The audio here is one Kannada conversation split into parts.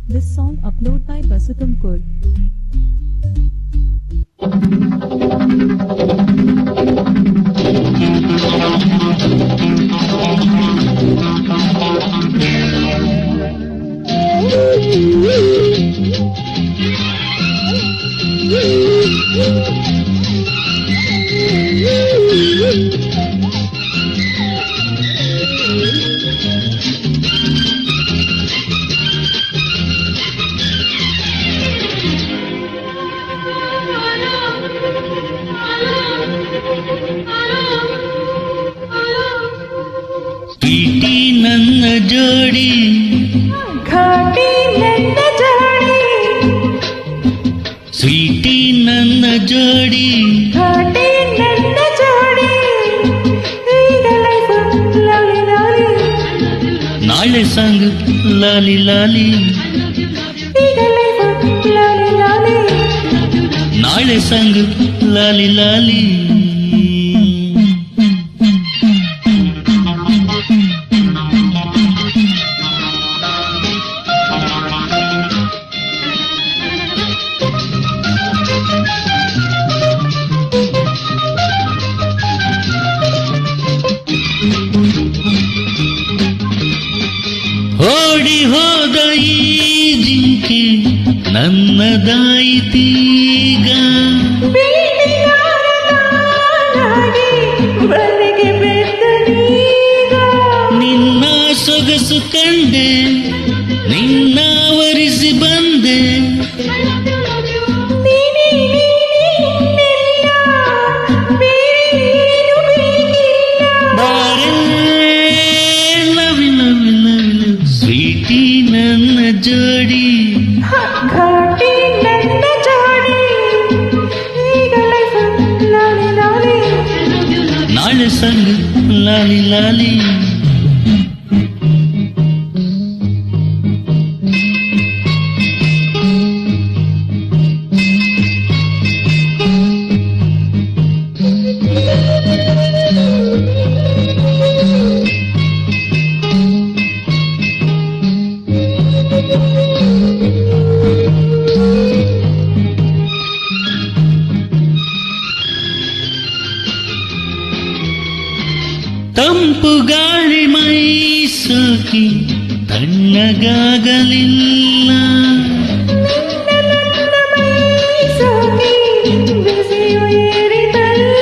This song uploaded by Basukam Kur. Sweetie ನನ್ನ ಜೋಡಿ ಘಾಟಿ ನನ್ನ ಜೋಡಿ ಸ್ವೀಟಿ ನನ್ನ ಜೋಡಿ ಘಾಟಿ ನನ್ನ ಜೋಡಿ ಈಗ ಲೈಫ್ ಲಾಲಿ ಲಾಲಿ ನಾಳೆ ಸಾಂಗ್ ಲಾಲಿ ಲಾಲಿ ಈಗ ಲೈಫ್ ಲಾಲಿ ಲಾಲಿ ನಾಳೆ ಸಾಂಗ್ ಲಾಲಿ ಲಾಲಿ ಓಡಿ ಹೋದ ಈ ಜಿಂಕೆ ನನ್ನದಾಯಿತೀಗ ಬೇಟೆಗಾರನಾಗಿ ಬಲೆಗೆ ಬೆದ್ದನೀಗ ನಿನ್ನ ಸೊಗಸು ಕಂಡೆ ನಿನ್ನ ವರಿಸಿ ಬಂದೆ ನೀನೇ ನೀನೆಲ್ಲ ಬೇರೇನು ಬೇಕಿಲ್ಲ ಬಾರೆ ಲವಿ ಲವಿ ಲವಿ ಸ್ವೀಟಿ ನನ್ನ ಜೋಡಿ ಘಾಟಿ ನನ್ನ ಜೋಡಿ ಈಗ ಲೈಫ್ ಲಾಲಿ ಲಾಲಿ ನಾಳೆ ಸಂಗ ಲಾಲಿ ಲಾಲಿ ತಂಪು ಗಾಳಿ ಮೈ ಸೋಕಿ ತಣ್ಣಗಾಗಲಿಲ್ಲ ನನ್ನ ಮೈಸೂಗಿ ಬಿಸಿಯು ಏರಿದಲ್ಲ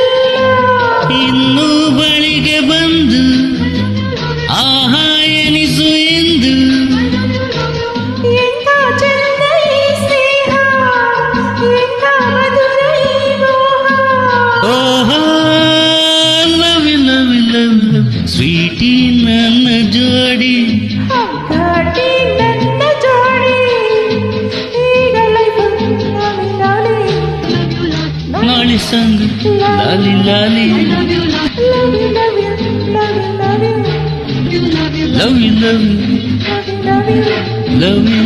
ಇನ್ನು ಬಳಿಗೆ ಬಂದು ಆಹಾ ಎನಿಸು ಎಂದು ಎಂಥ ಚಂದ ಈ ಸ್ನೇಹ ಎಂಥ ಮಧುರ ಈ ಮೋಹ ಓಹೋ ಲವಿ ಲವಿ ಲವಿ ಲವಿ ಸ್ವೀಟಿ ನನ್ನ ಜೋಡಿ ಘಾಟಿ ನನ್ನ ಜೋಡಿ ಈಗ ಲೈಫ್ ಲಾಲಿ ಲಾಲಿ ನಾಳೆ ಸಂಗ ಲಾಲಿ ಲಾಲಿ love you love you love you love you love you love you love you love you